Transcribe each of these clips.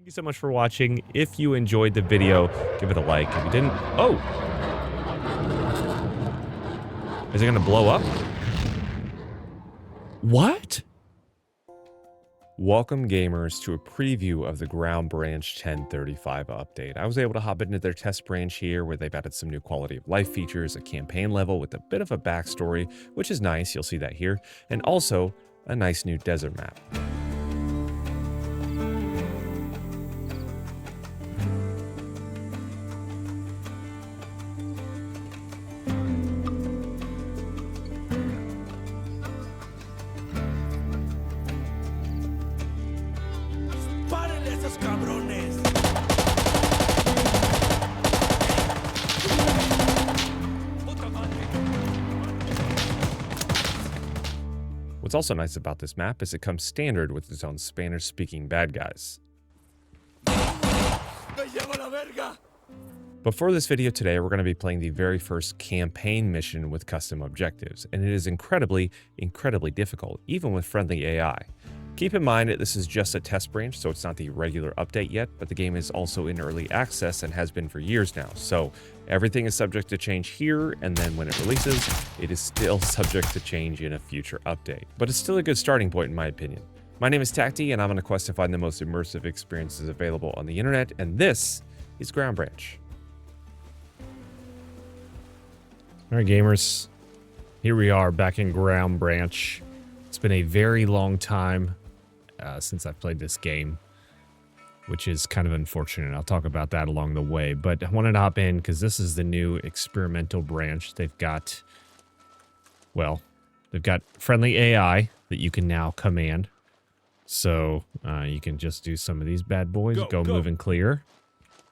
Thank you so much for watching. If you enjoyed the video, give it a like. If you didn't, oh! Is it gonna blow up? What? Welcome gamers to a preview of the Ground Branch 1035 update. I was able to hop into their test branch here where they've added some new quality of life features, a campaign level with a bit of a backstory, which is nice, you'll see that here, and also a nice new desert map. ¡Párenle esos cabrones! ¡Puta madre! What's also nice about this map is it comes standard with its own Spanish-speaking bad guys. ¡Me llevo la verga! But for this video today, we're going to be playing the very first campaign mission with custom objectives, and it is incredibly difficult, even with friendly AI. Keep in mind that this is just a test branch, so it's not the regular update yet, but the game is also in early access and has been for years now, so everything is subject to change here, and then when it releases, it is still subject to change in a future update. But it's still a good starting point in my opinion. My name is Tacti, and I'm on a quest to find the most immersive experiences available on the internet, and this is Ground Branch. Alright gamers, here we are back in Ground Branch. It's been a very long time since I've played this game, which is kind of unfortunate. I'll talk about that along the way, but I wanted to hop in because this is the new experimental branch. They've got, well, they've got friendly AI that you can now command. So you can just do some of these bad boys, go move and clear.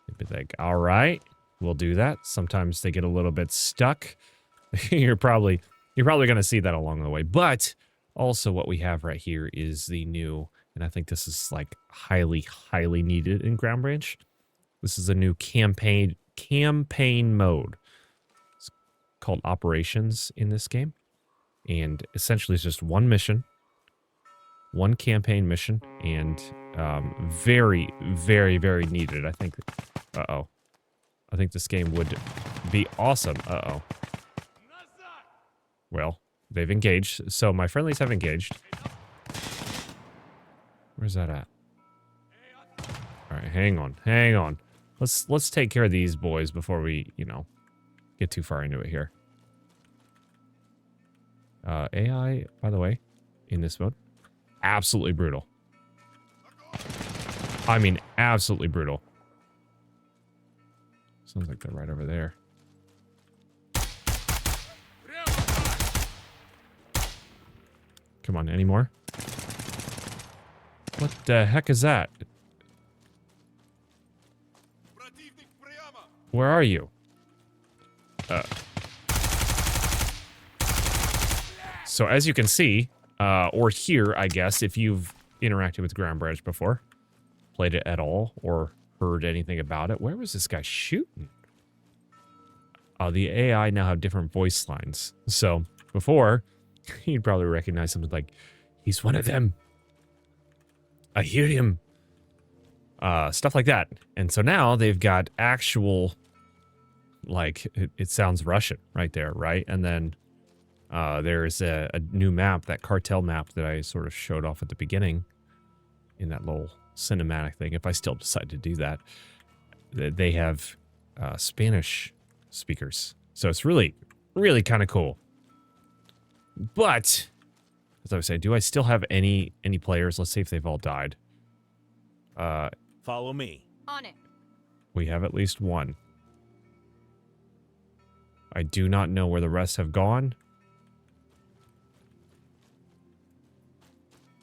You'd be like, all right, we'll do that. Sometimes they get a little bit stuck. You're probably going to see that along the way, but also what we have right here is the new, and I think this is like highly needed in Ground Branch. This is a new campaign mode. It's called Operations in this game. And essentially it's just one mission, one campaign mission, and very needed. I think, I think this game would be awesome. Well, they've engaged. So my friendlies have engaged. Where's that at? All right, hang on. Let's take care of these boys before we, get too far into it here. AI, by the way, in this mode, absolutely brutal. I mean, absolutely brutal. Sounds like they're right over there. Come on, any more? What the heck is that? Where are you? So as you can see, or hear, I guess, if you've interacted with Ground Branch before, played it at all, or heard anything about it, where was this guy shooting? The AI now have different voice lines. So before, you'd probably recognize something like, he's one of them. I hear him. Stuff like that. And so now they've got actual, like, it sounds Russian right there, right? And then there's a new map, that cartel map that I sort of showed off at the beginning in that little cinematic thing, if I still decide to do that. They have Spanish speakers. So it's really kind of cool. But, as I was saying, do I still have any players? Let's see if they've all died. Follow me. On it. We have at least one. I do not know where the rest have gone.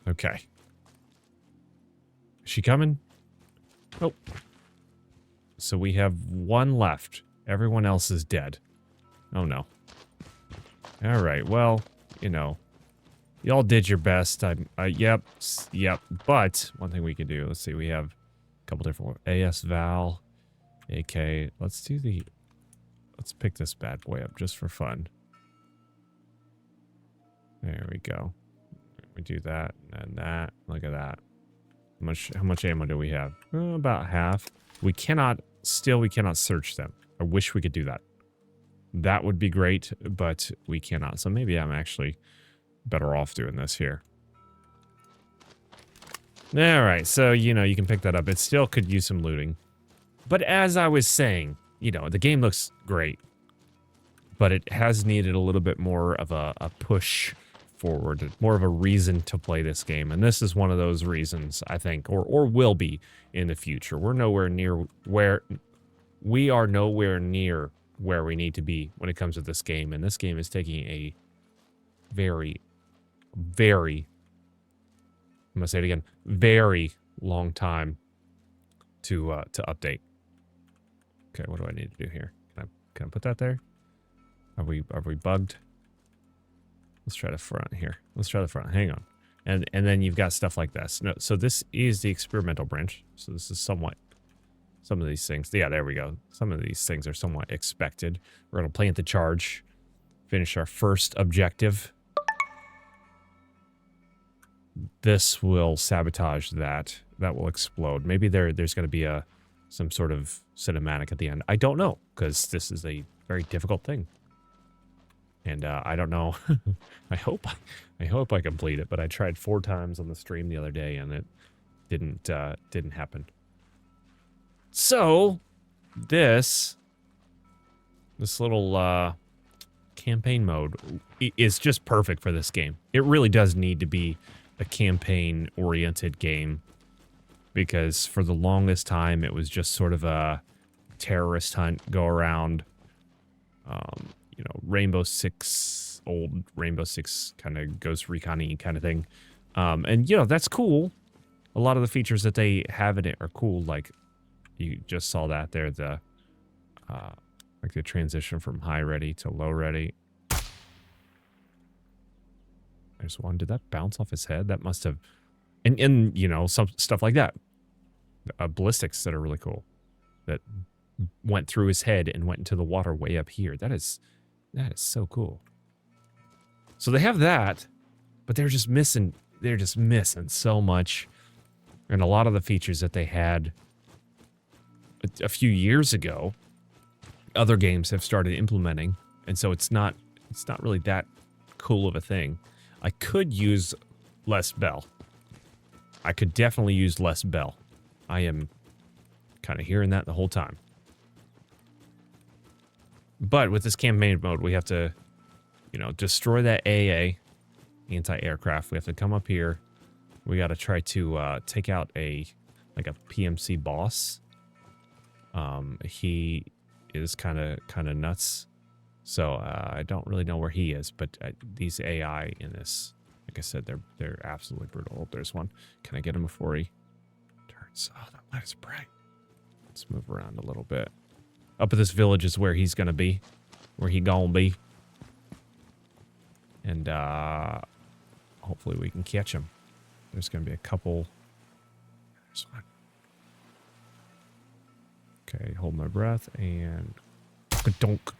Okay. Is she coming? Nope. So we have one left. Everyone else is dead. Oh no. Alright, well, y'all did your best. Yep. But one thing we can do, let's see, we have a couple different AS Val, AK. Let's pick this bad boy up just for fun. There we go. We do that and that. Look at that. How much ammo do we have? About half. We cannot search them. I wish we could do that. That would be great, but we cannot. So maybe I'm actually better off doing this here. All right, so, you know, you can pick that up. It still could use some looting. But as I was saying, you know, the game looks great, but it has needed a little bit more of a push forward, more of a reason to play this game. And this is one of those reasons, I think, or will be in the future. We are nowhere near where we need to be when it comes to this game. And this game is taking a very, very, I'm gonna say it again, very long time to update. Okay, what do I need to do here? Can I put that there? Are we bugged? Let's try the front here. Let's try the front. Hang on. And then you've got stuff like this. No, so this is the experimental branch. So this is somewhat, some of these things. Yeah, there we go. Some of these things are somewhat expected. We're going to plant the charge. Finish our first objective. This will sabotage that. That will explode. Maybe there's going to be some sort of cinematic at the end. I don't know, because this is a very difficult thing. And I don't know. I hope I complete it, but I tried 4 times on the stream the other day, and it didn't happen. So this little campaign mode is just perfect for this game. It really does need to be a campaign-oriented game, because for the longest time it was just sort of a terrorist hunt, go around. You know, old Rainbow Six kind of ghost recon-y kind of thing. And, you know, that's cool. A lot of the features that they have in it are cool. Like, you just saw that there, like the transition from high ready to low ready. There's one. Did that bounce off his head? That must have... And you know, some stuff like that. Ballistics that are really cool. That went through his head and went into the water way up here. That is so cool. So they have that, but they're just missing so much. And a lot of the features that they had a few years ago, other games have started implementing, and so it's not really that cool of a thing. I could use less bell. I could definitely use less bell. I am kind of hearing that the whole time. But with this campaign mode, we have to, you know, destroy that AA, anti-aircraft. We have to come up here. We got to try to take out a PMC boss. He is kind of nuts. So I don't really know where he is, but these AI in this, like I said, they're absolutely brutal. Oh, there's one. Can I get him before he turns? Oh, that light is bright. Let's move around a little bit. Up at this village is where he's gonna be. Where he gonna be. And hopefully we can catch him. There's gonna be a couple. There's one. Okay, hold my breath and donk.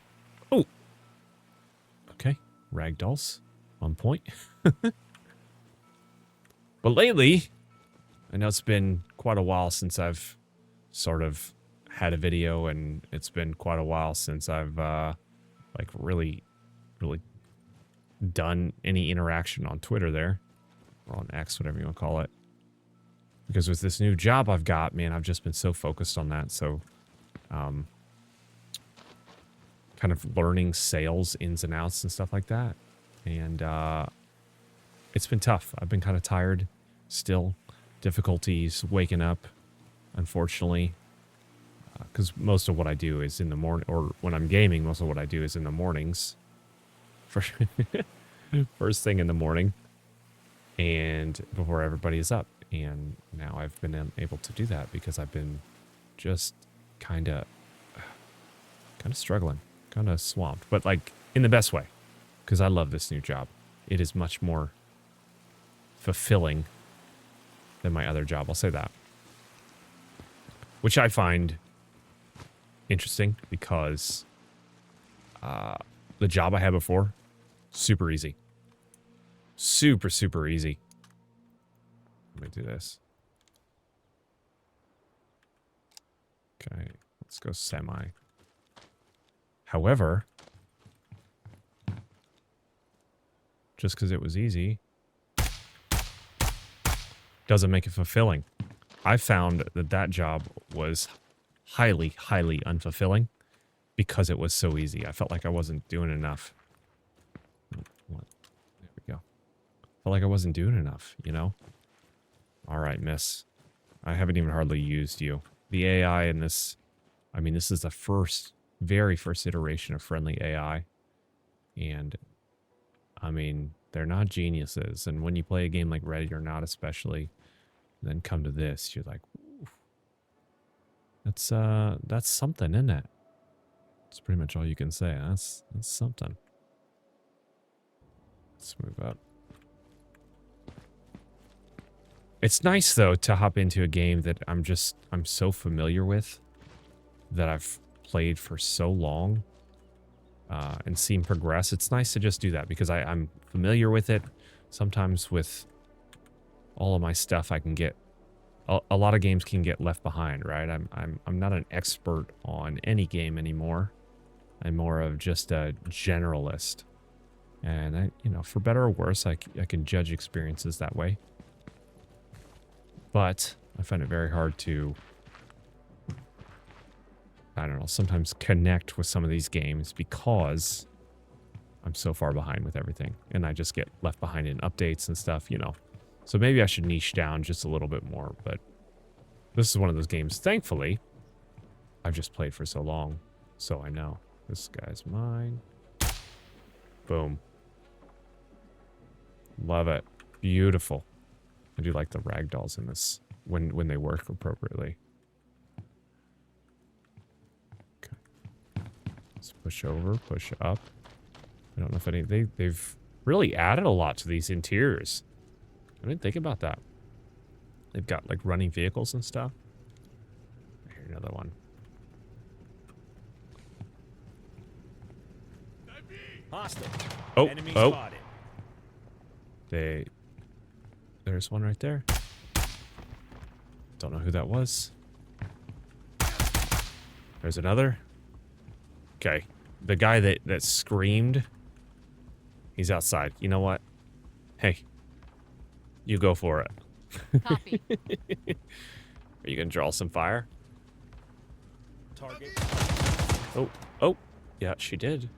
Oh. Okay, ragdolls on point. But lately, I know it's been quite a while since I've sort of had a video, and it's been quite a while since I've like really done any interaction on Twitter there, or on X, whatever you want to call it. Because with this new job I've got, man, I've just been so focused on that. So kind of learning sales ins and outs and stuff like that. And it's been tough. I've been kind of tired still. Difficulties waking up, unfortunately. Because most of what I do is in the morning, or when I'm gaming, most of what I do is in the mornings. First thing in the morning. And before everybody is up. And now I've been able to do that because I've been just kind of struggling, kind of swamped, but like in the best way, because I love this new job. It is much more fulfilling than my other job. I'll say that, which I find interesting because the job I had before, super easy, super easy. Let me do this. Okay, let's go semi. However, just because it was easy doesn't make it fulfilling. I found that that job was highly, highly unfulfilling because it was so easy. I felt like I wasn't doing enough. What? There we go. Felt like I wasn't doing enough, you know? All right, miss. I haven't even hardly used you. The AI in this, I mean, this is the very first iteration of friendly AI. And, I mean, they're not geniuses. And when you play a game like Ready or Not especially, then come to this, you're like, ooh, that's something, isn't it? That's pretty much all you can say. That's something. Let's move up. It's nice, though, to hop into a game that I'm so familiar with, that I've played for so long, and seen progress. It's nice to just do that because I'm familiar with it. Sometimes with all of my stuff, I can get a lot of games can get left behind, right? I'm not an expert on any game anymore. I'm more of just a generalist, and I, you know, for better or worse, I can judge experiences that way. But I find it very hard to, I don't know, sometimes connect with some of these games because I'm so far behind with everything, and I just get left behind in updates and stuff, you know. So maybe I should niche down just a little bit more, but this is one of those games, thankfully, I've just played for so long, so I know. This guy's mine. Boom. Love it. Beautiful. I do like the ragdolls in this when they work appropriately. Okay. Let's push over, push up. I don't know if they've really added a lot to these interiors. I didn't think about that. They've got like running vehicles and stuff. Here's another one. Hostile. Oh, Enemy oh. spotted. There's one right there. Don't know who that was. There's another. Okay. The guy that screamed, he's outside. You know what? Hey, you go for it. Copy. Are you gonna draw some fire? Target. Oh, yeah, she did.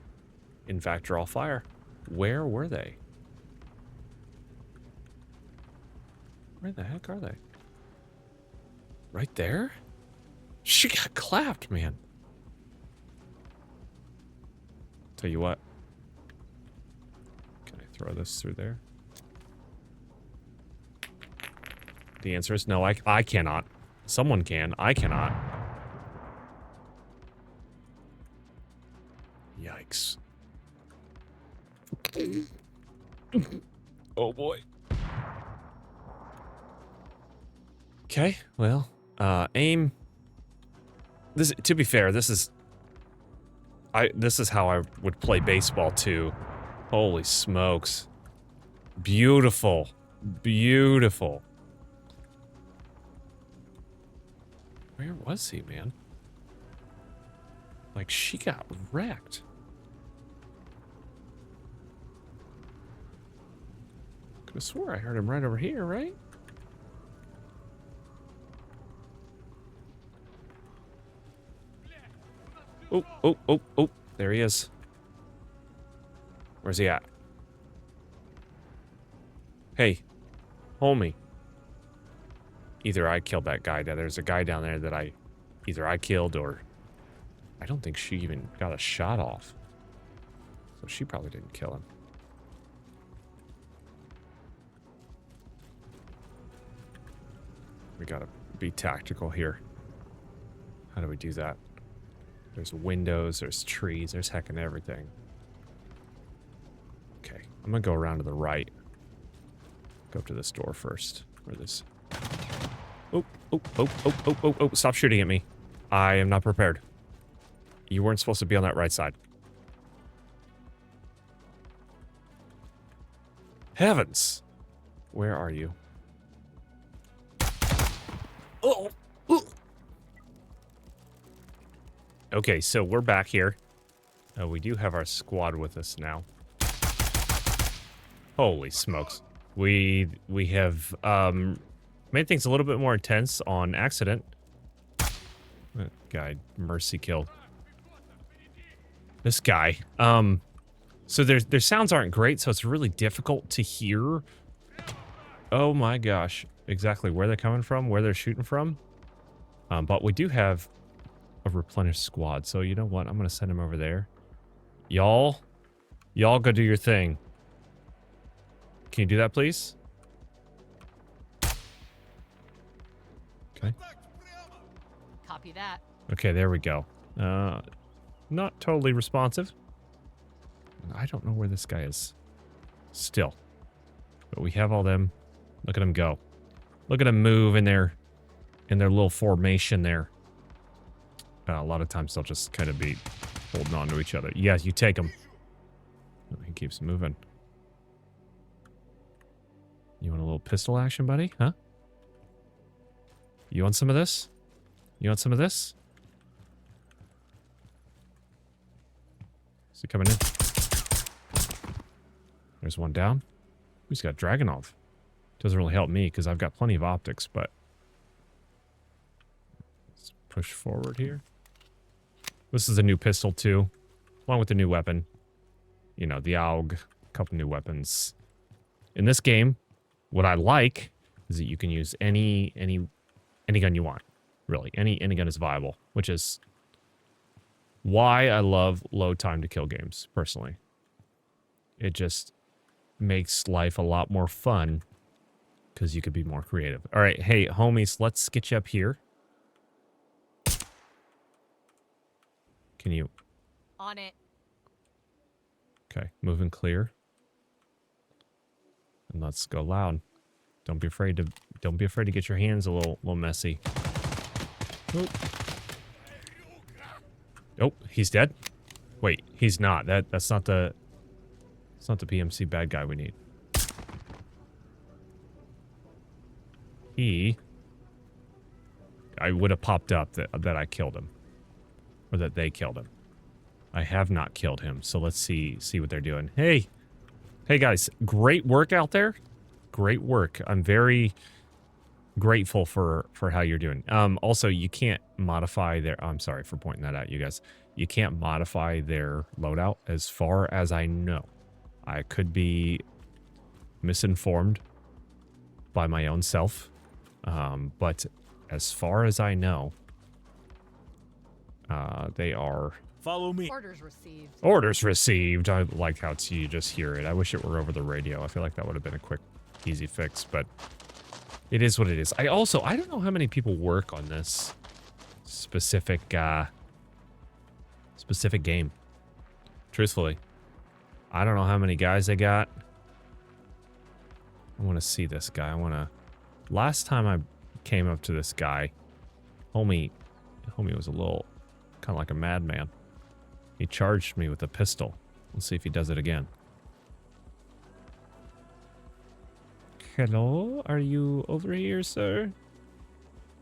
In fact, draw fire. Where were they? Where the heck are they? Right there? She got clapped, man. Tell you what. Can I throw this through there? The answer is no, I cannot. Someone can. I cannot. Yikes. Oh boy. Okay, well, aim. This, to be fair, this is how I would play baseball too. Holy smokes. Beautiful. Beautiful. Where was he, man? Like, she got wrecked. Could have swore I heard him right over here, right? Oh, oh, oh, oh. There he is. Where's he at? Hey, homie. Either I killed that guy. There's a guy down there that either I killed or I don't think she even got a shot off. So she probably didn't kill him. We gotta be tactical here. How do we do that? There's windows, there's trees, there's heckin' everything. Okay, I'm gonna go around to the right. Go up to this door first. Where this... Oh, oh, oh, oh, oh, oh, oh, stop shooting at me. I am not prepared. You weren't supposed to be on that right side. Heavens! Where are you? Oh! Okay, so we're back here. We do have our squad with us now. Holy smokes. We have made things a little bit more intense on accident. That guy mercy killed. This guy. So their sounds aren't great, so it's really difficult to hear. Oh my gosh. Exactly where they're coming from, where they're shooting from. But we do have a replenished squad, so you know what? I'm gonna send him over there. Y'all go do your thing. Can you do that, please? Okay. Copy that. Okay, there we go. Not totally responsive. I don't know where this guy is. Still. But we have all them. Look at them go. Look at them move in their little formation there. A lot of times they'll just kind of be holding on to each other. Yes, you take them. Oh, he keeps moving. You want a little pistol action, buddy? Huh? You want some of this? You want some of this? Is he coming in? There's one down. Who's got Dragonov? Doesn't really help me because I've got plenty of optics, but... Let's push forward here. This is a new pistol, too. Along with the new weapon. You know, the AUG. A couple new weapons. In this game, what I like is that you can use any gun you want. Really. Any gun is viable. Which is why I love low time to kill games, personally. It just makes life a lot more fun because you could be more creative. All right, hey, homies, let's get you up here. Can you? On it. Okay, moving clear. And let's go loud. Don't be afraid to get your hands a little messy. Oh. Oh, he's dead? Wait, he's not. That's not the PMC bad guy we need. I would have popped up that I killed him. Or that they killed him. I have not killed him, so let's see what they're doing. Hey guys, great work out there. Great work. I'm very grateful for how you're doing. Also, you can't modify their... I'm sorry for pointing that out, you guys. You can't modify their loadout as far as I know. I could be misinformed by my own self. But as far as I know, they are... Follow me. Orders received. Orders received. I like how you just hear it. I wish it were over the radio. I feel like that would have been a quick, easy fix, but it is what it is. I don't know how many people work on this specific game. Truthfully. I don't know how many guys they got. I want to see this guy. Last time I came up to this guy, homie was a little kind of like a madman. He charged me with a pistol. Let's see if he does it again. Hello? Are you over here, sir?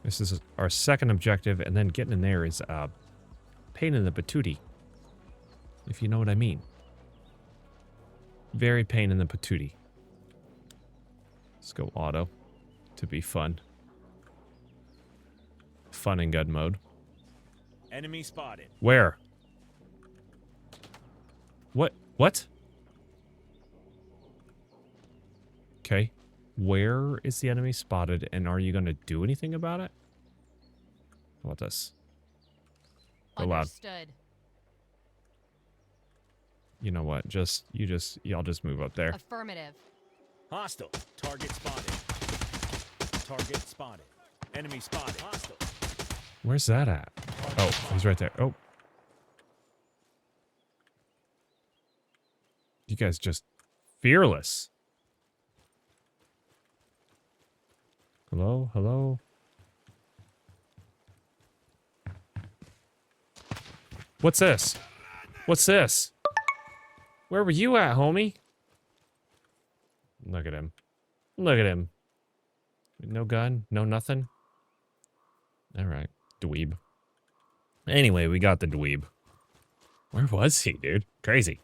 This is our second objective, and then getting in there is pain in the patootie. If you know what I mean. Very pain in the patootie. Let's go auto to be fun. Fun and gun mode. Enemy spotted. Where? What? Okay. Where is the enemy spotted, and are you going to do anything about it? How about this? Go loud. Understood. You know what? Y'all just move up there. Affirmative. Hostile. Target spotted. Target spotted. Enemy spotted. Hostile. Where's that at? Oh, he's right there. Oh. You guys just fearless. Hello? Hello? What's this? What's this? Where were you at, homie? Look at him. Look at him. No gun? No nothing? Alright. Dweeb. Anyway, we got the dweeb. Where was he, dude? Crazy.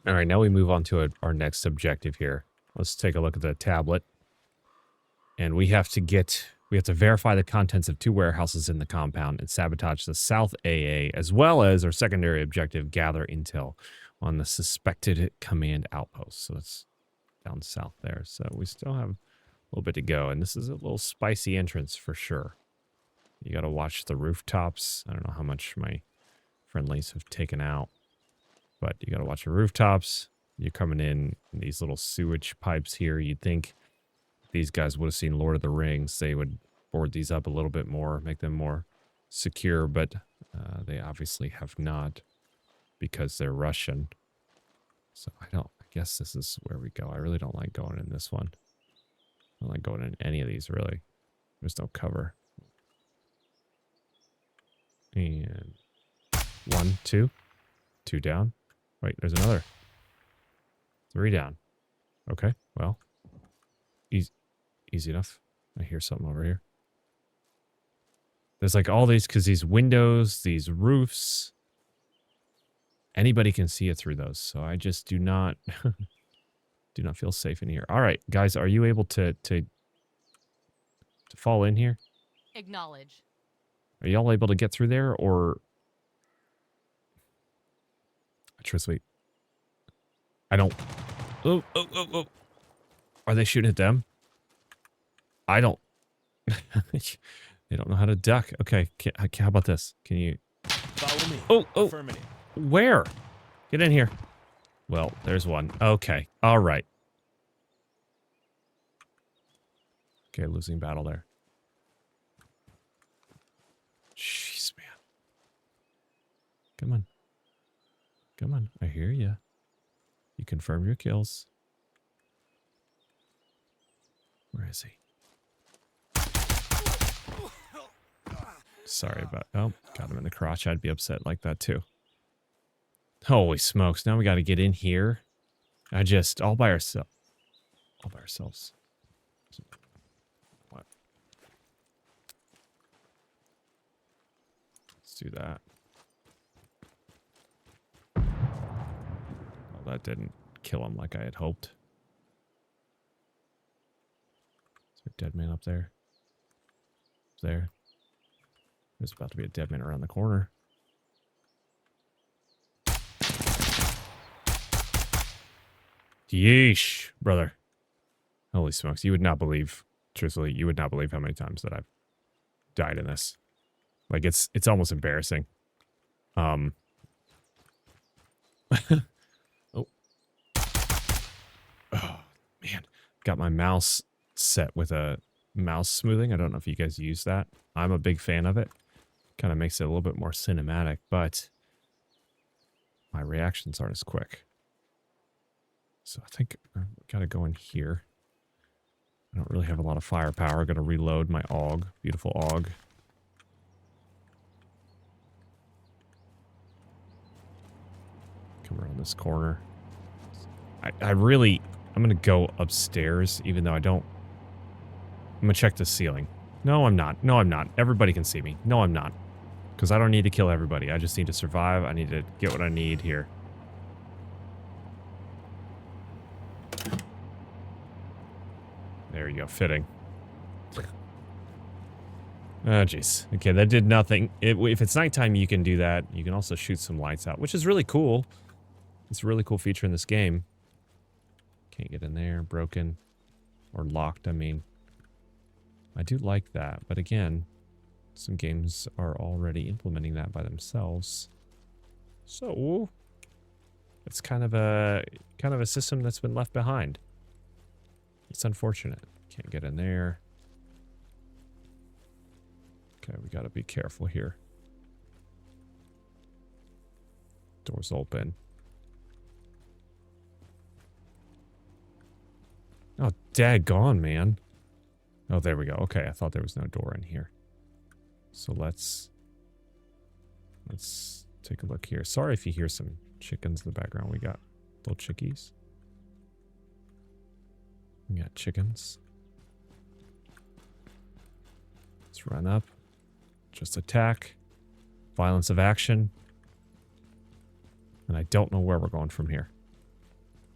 All right, now we move on to our next objective here. Let's take a look at the tablet. And we have to verify the contents of 2 warehouses in the compound and sabotage the South AA, as well as our secondary objective, gather intel on the suspected command outpost. So it's down south there. So we still have a little bit to go. And this is a little spicy entrance for sure. You got to watch the rooftops. I don't know how much my friendlies have taken out, but you got to watch the rooftops. You're coming in these little sewage pipes here. You'd think these guys would have seen Lord of the Rings. They would board these up a little bit more, make them more secure, but they obviously have not because they're Russian. So I guess this is where we go. I really don't like going in this one. I don't like going in any of these, really. There's no cover. And 1, 2. 2 down. Wait, there's another. 3 down. Okay, well. Easy enough. I hear something over here. There's like all these, because these windows, these roofs, anybody can see it through those. So I just do not feel safe in here. All right, guys, are you able to fall in here? Acknowledge. Are y'all able to get through there, or truthfully, I don't. Oh! Are they shooting at them? I don't. They don't know how to duck. Okay, how about this? Can you? Follow me. Oh! Affirmative. Where? Get in here. Well, there's one. Okay, all right. Okay, losing battle there. Jeez, man. Come on. I hear you. You confirm your kills. Where is he? Sorry about... Oh, got him in the crotch. I'd be upset like that too. Holy smokes. Now we got to get in here. All by ourselves. What? Let's do that. Oh, that didn't kill him like I had hoped. Is there a dead man up there? There. There's about to be a dead man around the corner. Yeesh, brother. Holy smokes. You would not believe, truthfully, you would not believe how many times that I've died in this. Like, it's almost embarrassing. Oh. Oh, man. Got my mouse set with a mouse smoothing. I don't know if you guys use that. I'm a big fan of it. Kind of makes it a little bit more cinematic, but my reactions aren't as quick. So I think I gotta go in here. I don't really have a lot of firepower. I gotta reload my AUG. Beautiful AUG. Come around this corner. I'm gonna go upstairs, even though I don't. I'm gonna check the ceiling. No, I'm not. No, I'm not. Everybody can see me. No, I'm not. Because I don't need to kill everybody. I just need to survive. I need to get what I need here. There you go. Fitting. Oh, jeez. Okay, that did nothing. If it's nighttime, you can do that. You can also shoot some lights out, which is really cool. It's a really cool feature in this game. Can't get in there. Broken. Or locked, I mean. I do like that. But again, some games are already implementing that by themselves. So, it's kind of a system that's been left behind. It's unfortunate. Can't get in there. Okay, we gotta be careful here. Door's open. Oh, daggone, man. Oh, there we go. Okay, I thought there was no door in here. So let's take a look here. Sorry if you hear some chickens in the background. We got little chickies. We got chickens. Let's run up. Just attack. Violence of action. And I don't know where we're going from here.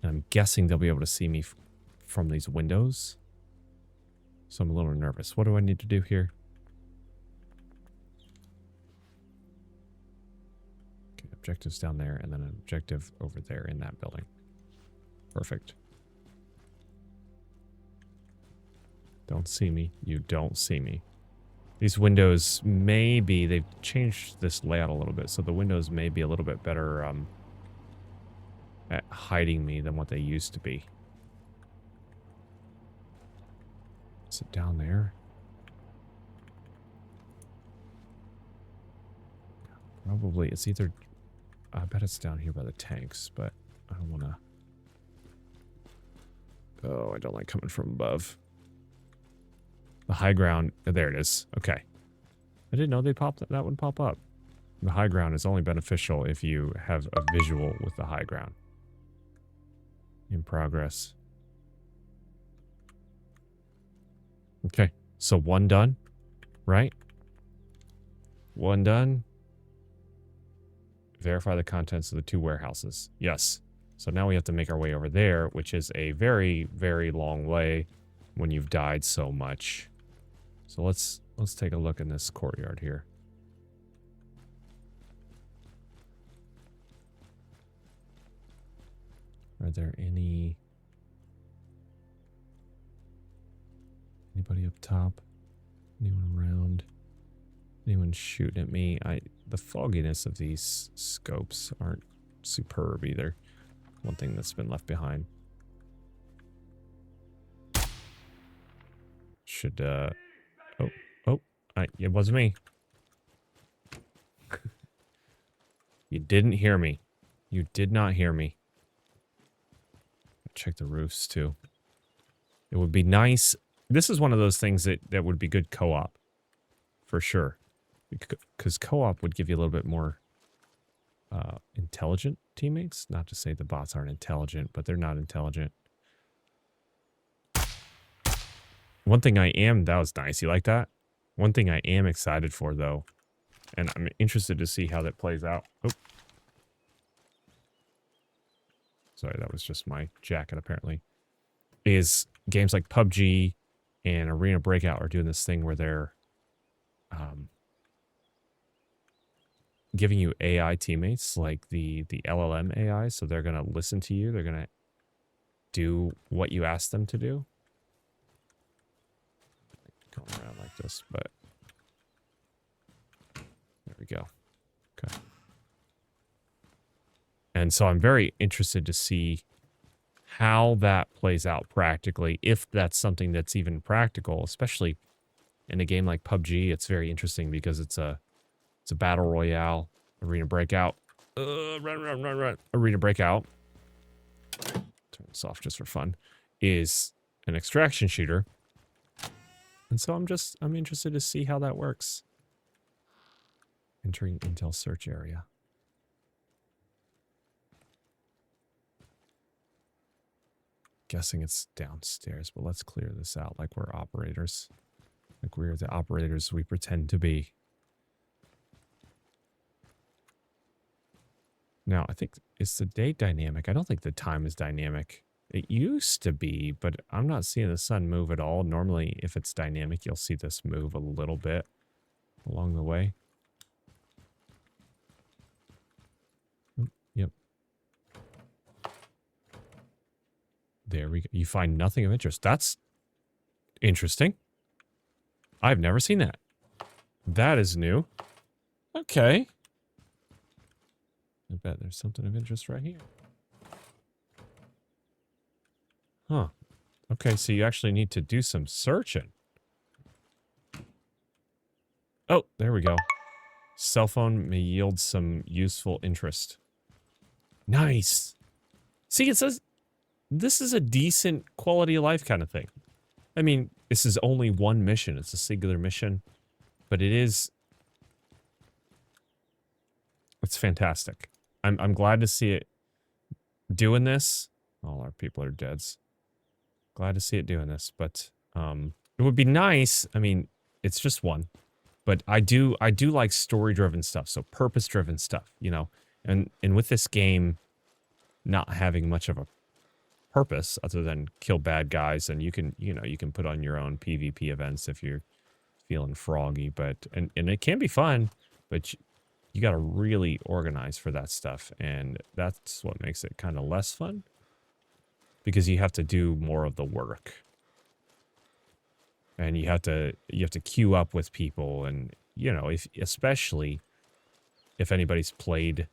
And I'm guessing they'll be able to see me from these windows. So I'm a little nervous. What do I need to do here? Okay, objectives down there, and then an objective over there in that building. Perfect. Don't see me. You don't see me. These windows may be... They've changed this layout a little bit, so the windows may be a little bit better at hiding me than what they used to be. Is it down there? Probably. It's either... I bet it's down here by the tanks, but I don't want to... Oh, I don't like coming from above. The high ground... There it is. Okay. I didn't know that would pop up. The high ground is only beneficial if you have a visual with the high ground. In progress. Okay. So one done. Right? One done. Verify the contents of the 2 warehouses. Yes. So now we have to make our way over there, which is a very, very long way when you've died so much. So let's take a look in this courtyard here. Are there anybody up top? Anyone around? Anyone shooting at me? The fogginess of these scopes aren't superb either. One thing that's been left behind. Should it wasn't me. You didn't hear me. You did not hear me. Check the roofs too. It would be nice. This is one of those things that would be good co-op. For sure. Because co-op would give you a little bit more intelligent teammates. Not to say the bots aren't intelligent, but they're not intelligent. One thing that was nice. You like that? One thing I am excited for, though, and I'm interested to see how that plays out. Oh. Sorry, that was just my jacket, apparently. Is games like PUBG and Arena Breakout are doing this thing where they're giving you AI teammates, like the LLM AI, so they're going to listen to you. They're going to do what you ask them to do. Going around like this, but there we go. Okay. And so I'm very interested to see how that plays out practically, if that's something that's even practical, especially in a game like PUBG. It's very interesting because it's a battle royale, Arena Breakout. Run. Arena Breakout. Turn this off just for fun. Is an extraction shooter. And so I'm interested to see how that works. Entering Intel search area. Guessing it's downstairs, but let's clear this out like we're operators. Like we're the operators we pretend to be. Now, I think, is the date dynamic? I don't think the time is dynamic. It used to be, but I'm not seeing the sun move at all. Normally, if it's dynamic, you'll see this move a little bit along the way. Yep. There we go. You find nothing of interest. That's interesting. I've never seen that. That is new. Okay. I bet there's something of interest right here. Huh. Okay, so you actually need to do some searching. Oh, there we go. Cell phone may yield some useful interest. Nice. See, it says this is a decent quality of life kind of thing. I mean, this is only one mission. It's a singular mission. But it's fantastic. I'm glad to see it doing this. All our people are deads. Glad to see it doing this, but it would be nice. I mean, it's just one, But I do like story-driven stuff, so purpose-driven stuff, you know. And with this game not having much of a purpose other than kill bad guys, and you can put on your own PvP events if you're feeling froggy, but and it can be fun, but you got to really organize for that stuff, and that's what makes it kind of less fun because you have to do more of the work. And you have to queue up with people, and you know, especially if anybody's played.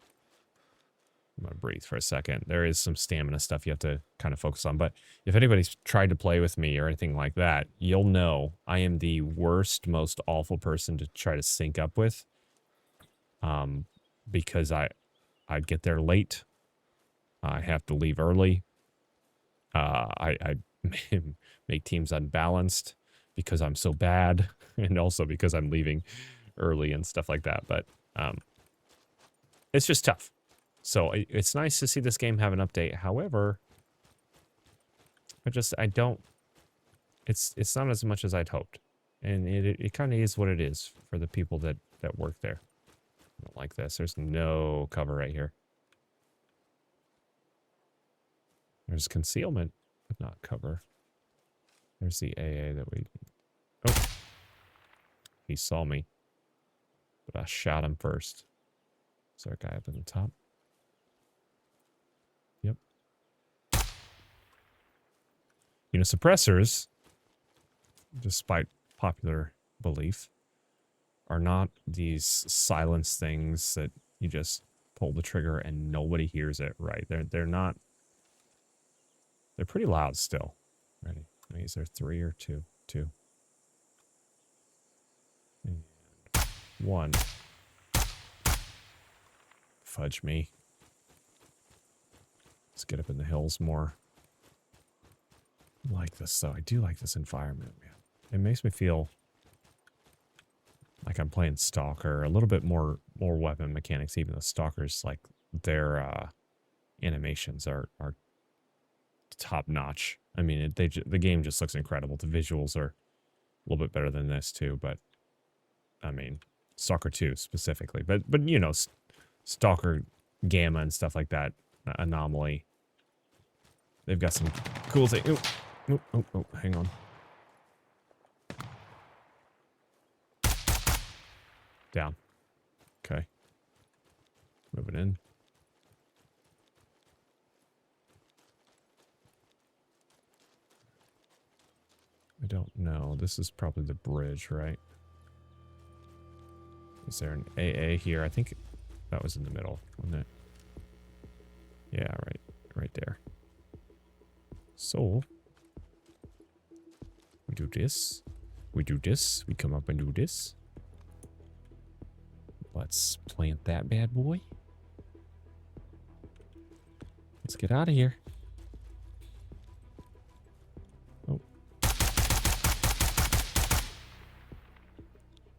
I'm gonna breathe for a second. There is some stamina stuff you have to kind of focus on, but if anybody's tried to play with me or anything like that, you'll know I am the worst, most awful person to try to sync up with. Because I'd get there late. I have to leave early. I make teams unbalanced because I'm so bad, and also because I'm leaving early and stuff like that. But it's just tough. So it's nice to see this game have an update. However, it's not as much as I'd hoped, and it kind of is what it is for the people that work there. I don't like this. There's no cover right here. There's concealment, but not cover. There's the AA that we... Oh! He saw me. But I shot him first. Is there a guy up in the top? Yep. You know, suppressors, despite popular belief, are not these silence things that you just pull the trigger and nobody hears it, right? They're not... They're pretty loud still. Ready? Is there 3 or 2? 2. And 1. Fudge me. Let's get up in the hills more. I like this, though. I do like this environment, man. It makes me feel like I'm playing Stalker. A little bit more weapon mechanics, even though Stalker's, like, their animations are top notch. I mean, the game just looks incredible. The visuals are a little bit better than this too, but I mean, Stalker 2 specifically. But you know, Stalker Gamma and stuff like that, Anomaly. They've got some cool things. Oh, hang on. Down. Okay. Moving in. I don't know. This is probably the bridge, right? Is there an AA here? I think that was in the middle, wasn't it? Yeah, right there. So, we do this. We do this. We come up and do this. Let's plant that bad boy. Let's get out of here. Oh.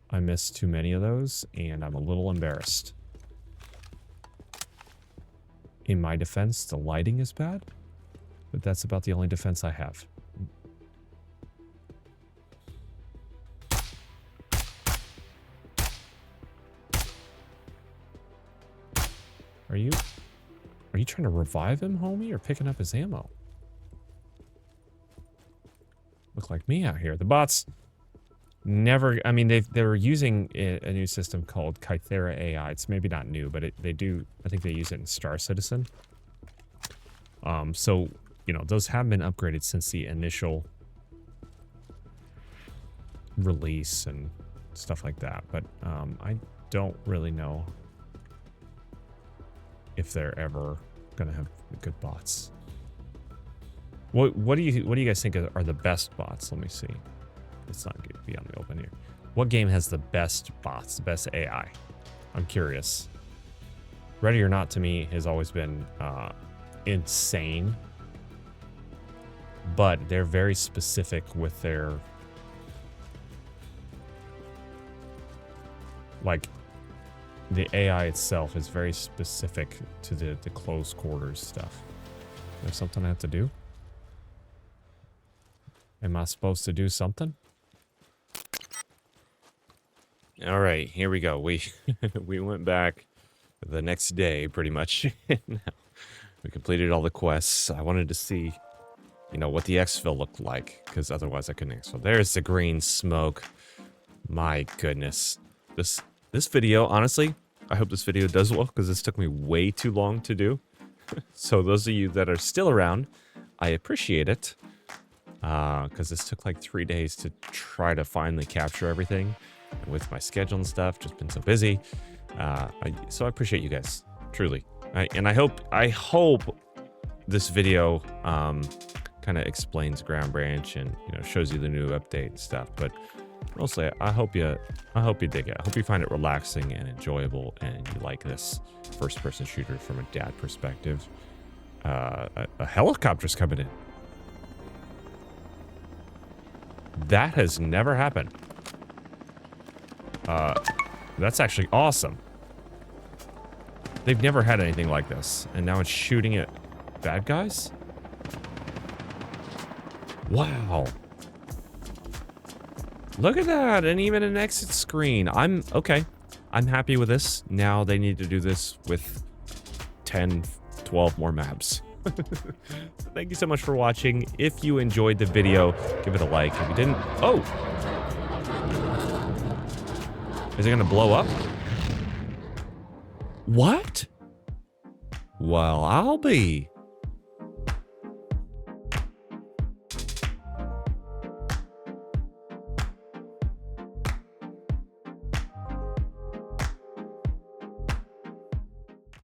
I missed too many of those, and I'm a little embarrassed. In my defense, the lighting is bad, but that's about the only defense I have. Are you trying to revive him, homie, or picking up his ammo? Look like me out here. The bots never... I mean, they're using a new system called Kythera AI. It's maybe not new, but they do... I think they use it in Star Citizen. So, you know, those have been upgraded since the initial release and stuff like that. But I don't really know if they're ever gonna have good bots. What do you guys think are the best bots? Let me see. Let's not be on the open here. What game has the best bots, the best AI? I'm curious. Ready or Not to me has always been insane, but they're very specific with their, like, the AI itself is very specific to the close quarters stuff. There's something I have to do? Am I supposed to do something? All right, here we go. We we went back the next day, pretty much. We completed all the quests. I wanted to see, you know, what the exfil looked like, because otherwise I couldn't exfil. There's the green smoke. My goodness. This video, honestly, I hope this video does well, because this took me way too long to do. So those of you that are still around, I appreciate it. Because this took like 3 days to try to finally capture everything. And with my schedule and stuff, just been so busy. So I appreciate you guys, truly. And I hope this video kind of explains Ground Branch and, you know, shows you the new update and stuff. But mostly, I hope you dig it. I hope you find it relaxing and enjoyable, and you like this first-person shooter from a dad perspective. A helicopter's coming in. That has never happened. That's actually awesome. They've never had anything like this, and now it's shooting at bad guys? Wow. Look at that, and even an exit screen. I'm happy with this. Now they need to do this with 10, 12 more maps. Thank you so much for watching. If you enjoyed the video, give it a like. If you didn't, oh! Is it gonna blow up? What? Well, I'll be.